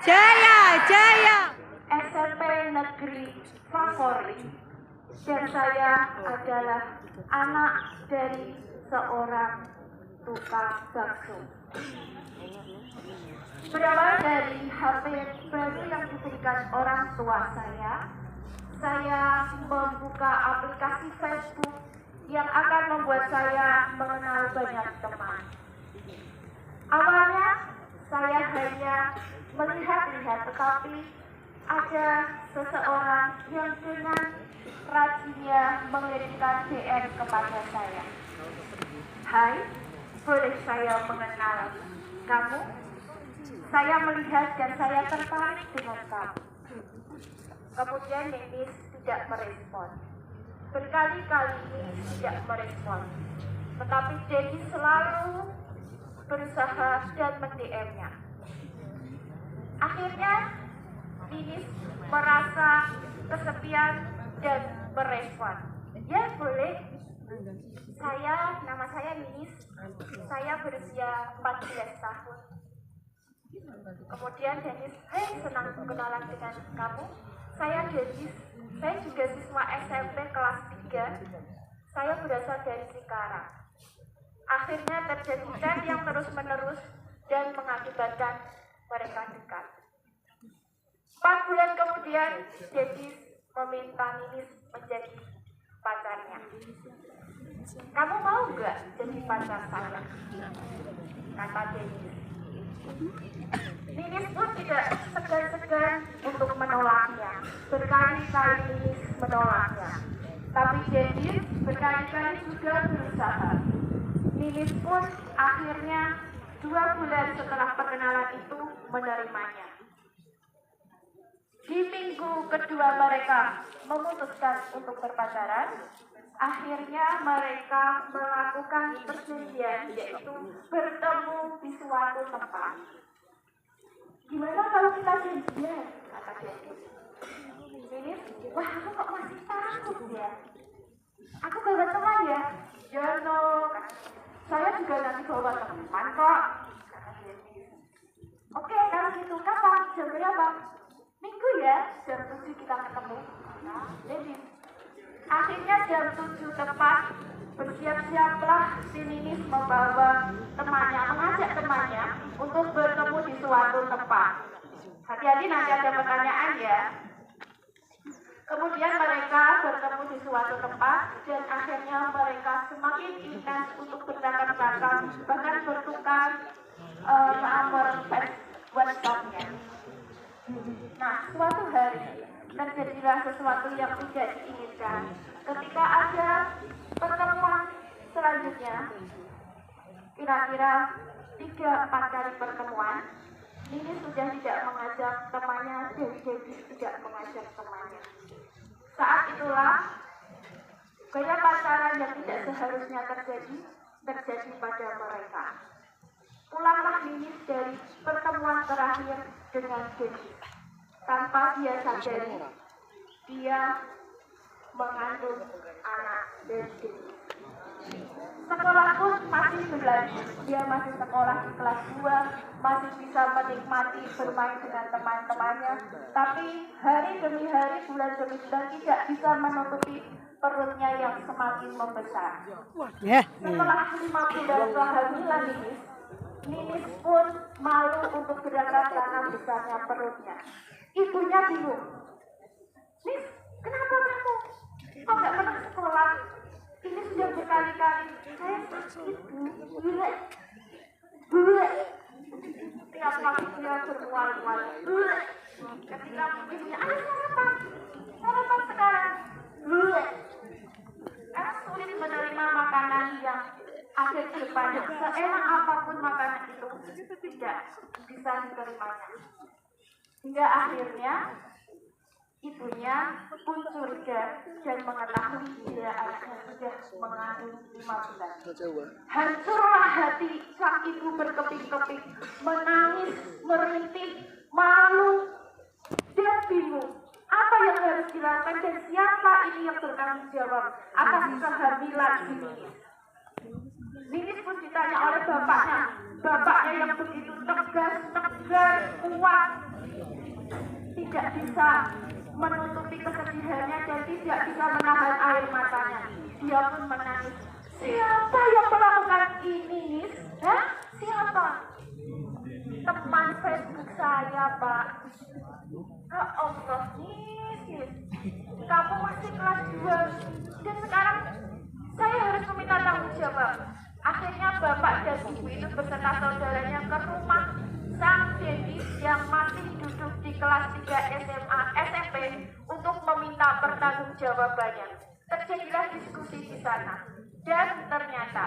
Jaya, jaya. SMP Negeri Favorit, dan saya adalah anak dari seorang tukang bakso. Berawal dari HP baru yang diberikan orang tua saya membuka aplikasi Facebook yang akan membuat saya mengenal banyak teman. Awalnya saya hanya melihat-lihat, tetapi ada seseorang yang dengan rajinnya mengirimkan DM kepada saya. Hai, boleh saya mengenal kamu? Saya melihat dan saya tertarik dengan kamu. Kemudian Denis tidak merespon. Berkali-kali Denis tidak merespon. Tetapi Denis selalu berusaha dan mend-DM-nya. Akhirnya Denis merasa kesepian dan merespon. Ya boleh. Nama saya Denis. Saya berusia 14 tahun. Kemudian Denis, hei, senang kenalan dengan kamu. Saya Denis, saya juga siswa SMP kelas 3. Saya berasal dari Cikarang. Akhirnya terjadi chat yang terus-menerus dan mengakibatkan mereka dekat. 4 bulan kemudian, Denis meminta Denis menjadi pacarnya. Kamu mau nggak jadi pacar saya? Kata Denis. Denis pun tidak segan-segan untuk menolaknya. Berkali-kali Denis menolaknya. Tapi Denis berkali-kali juga berusaha. Denis pun akhirnya 2 bulan setelah perkenalan itu menerimanya. Di minggu kedua mereka memutuskan untuk berpacaran. Akhirnya mereka melakukan perjanjian, yaitu bertemu di suatu tempat. Gimana kalau kita janjian? Kata Denis. Denis, wah aku kok masih takut ya? Aku bawa teman ya? Ya no, saya juga nanti bawa teman kok. Kata Denis. Oke, kalau gitu kapan? Jam berapa? Minggu ya, jam 7 kita ketemu. Denis. Akhirnya jam 7 tepat, bersiap-siaplah si Denis membawa temannya, mengajak temannya untuk bertemu di suatu tempat. Hati-hati nanti ada pertanyaan ya. Kemudian mereka bertemu di suatu tempat dan akhirnya mereka semakin intens untuk bercakap-cakap, bahkan bertukar nomor WhatsApp-nya. Nah, suatu hari terjadilah sesuatu yang tidak diinginkan. Ketika ada pertemuan selanjutnya, kira-kira 3-4 kali pertemuan, ini sudah tidak mengajak temannya dan Denis tidak mengajak temannya. Saat itulah gaya pacaran yang tidak seharusnya terjadi pada mereka. Pulanglah Denis dari pertemuan terakhir dengan Denis. Tanpa dia sadari, dia mengandung anak dari Denis. Sekolah pun masih berlanjut. Dia masih sekolah di kelas 2, masih bisa menikmati bermain dengan teman-temannya. Tapi hari demi hari, bulan demi bulan tidak bisa menutupi perutnya yang semakin membesar. Setelah 5 bulan kehamilan Denis pun malu untuk berangkat karena besarnya perutnya. Ibunya bingung. Nis, kenapa kamu? Kok nggak pernah sekolah? Ini sudah berkali-kali. Saya sakit, Bu. Tiap kali dia bermual-mual. Ketika ibunya, sarapan sekarang. Karena sulit menerima makanan yang ada di depannya. Seenak apapun makanan itu tidak bisa diterimanya. Hingga akhirnya ibunya pun curiga dan mengetahui bila anaknya sudah mengandung 5 bulan. Hancurlah hati sang ibu berkeping-keping, menangis, merintih, malu, dan bingung. Apa yang harus dilakukan dan siapa ini yang bertanggung jawab atas kehamilan Denis? Denis pun ditanya oleh bapaknya yang begitu tegas, kuat, tidak bisa menutupi kesedihannya dan tidak bisa menahan air matanya. Dia pun menangis. Siapa yang melakukan ini, Nis? Hah? Siapa? Teman Facebook saya, Pak. Ya Allah, Nis. Kamu masih kelas 2 dan sekarang saya harus meminta tanggung jawab. Akhirnya bapak dan ibu itu beserta saudaranya ke rumah sang Dendi yang masih duduk di kelas 3 SMA SMP untuk meminta pertanggungjawabannya. Terjadilah diskusi di sana dan ternyata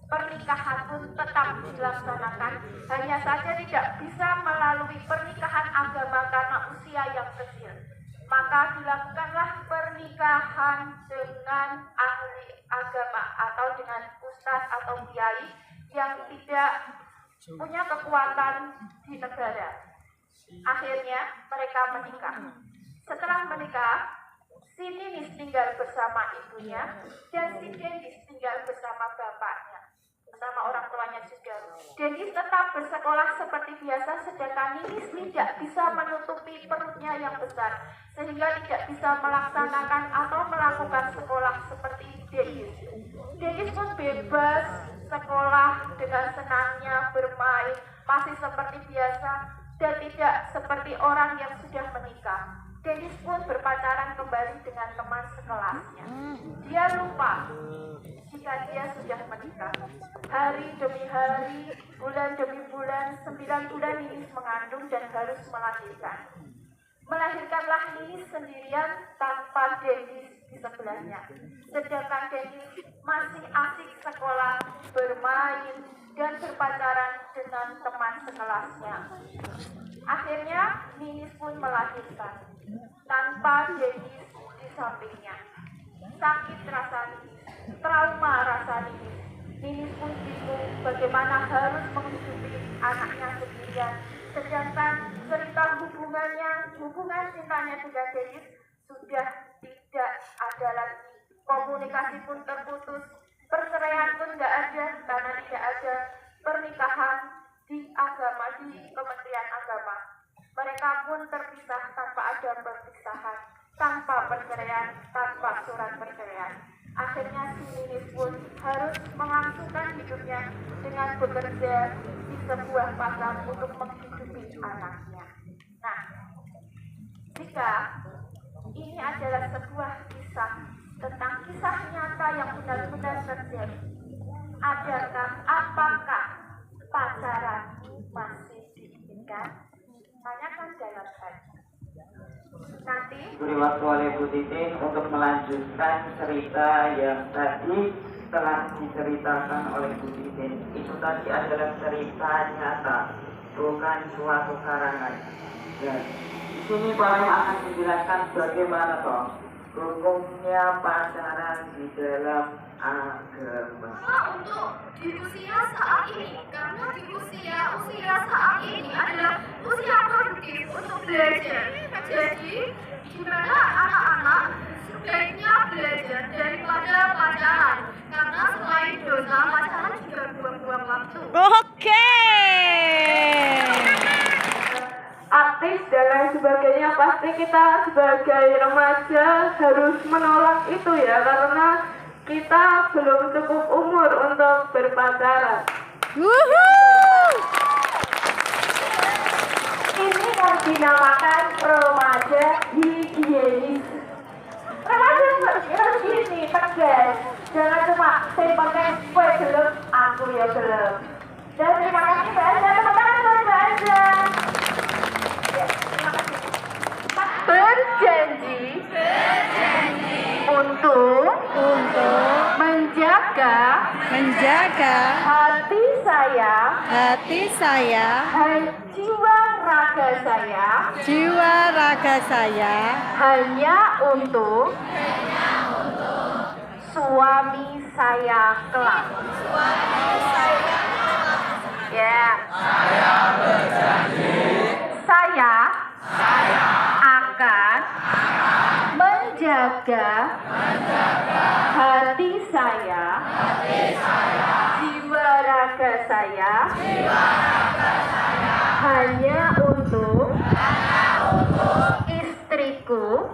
pernikahan pun tetap dilaksanakan, hanya saja tidak bisa melalui pernikahan agama karena usia yang kecil. Maka dilakukanlah pernikahan dengan ahli agama atau dengan ustadz atau kiai yang tidak punya kekuatan di negara. Akhirnya mereka menikah. Setelah menikah, si Ninis tinggal bersama ibunya dan si Denis tinggal bersama bapaknya, bersama orang tuanya juga. Denis tetap bersekolah seperti biasa, sedangkan Ninis tidak bisa menutupi perutnya yang besar, sehingga tidak bisa melaksanakan atau melakukan sekolah seperti Denis. Denis pun bebas sekolah dengan senangnya, bermain, masih seperti biasa dan tidak seperti orang yang sudah menikah. Denis pun berpacaran kembali dengan teman sekelasnya. Dia lupa jika dia sudah menikah. Hari demi hari, bulan demi bulan, 9 bulan Ninis mengandung dan harus melahirkan. Melahirkanlah Ninis sendirian tanpa Denis di sebelahnya. Sedangkan Denis masih asik sekolah, bermain, dan berpacaran dengan teman sekelasnya. Akhirnya Ninis pun melahirkan tanpa Denis di sampingnya. Sakit rasa Ninis, trauma rasa Ninis. Ninis pun bingung bagaimana harus menghidupi anaknya sendirian. Sedangkan cerita hubungan cintanya dengan Denis sudah tidak ada lagi. Komunikasi pun terputus, perceraian pun tidak ada karena tidak ada pernikahan di agama, di Kementerian Agama. Mereka pun terpisah tanpa ada perpisahan, tanpa perceraian, tanpa surat perceraian. Akhirnya si Ninis pun harus melangsungkan hidupnya dengan bekerja di sebuah pasar untuk menghidupi anaknya. Nah, jika ini adalah sebuah kisah tentang kisah nyata yang benar-benar terjadi, apakah pacaran masih diizinkan? Tanyakan dalam hati. Nanti beri waktu oleh Bu Titin untuk melanjutkan cerita yang tadi telah diceritakan oleh Bu Titin. Itu tadi adalah cerita nyata, bukan suatu karangan. Dan di sini Pak Lem akan menjelaskan bagaimana toh hukumnya pacaran di dalam agama. Untuk di usia saat ini, karena di usia saat ini adalah usia produktif untuk belajar. Jadi, di mana anak-anak sebaiknya belajar daripada pacaran, karena selain dosa, pacaran juga buang-buang waktu. Oke. Aktif dan lain sebagainya, pasti kita sebagai remaja harus menolak itu ya, karena kita belum cukup umur untuk berpacaran. Wuhuu. Ini yang dinamakan remaja higienis. Remaja harus gini, tegas. Jangan cuma saya pakai kue gelap, aku ya gelap. Dan terima kasih banyak teman-teman belajar. Ya, terima kasih. Berjanji untuk menjaga hati saya, jiwa raga saya hanya untuk suami saya kelak. Ya. Saya berjanji. Saya akan menjaga hati saya, jiwa raga saya hanya untuk adikku,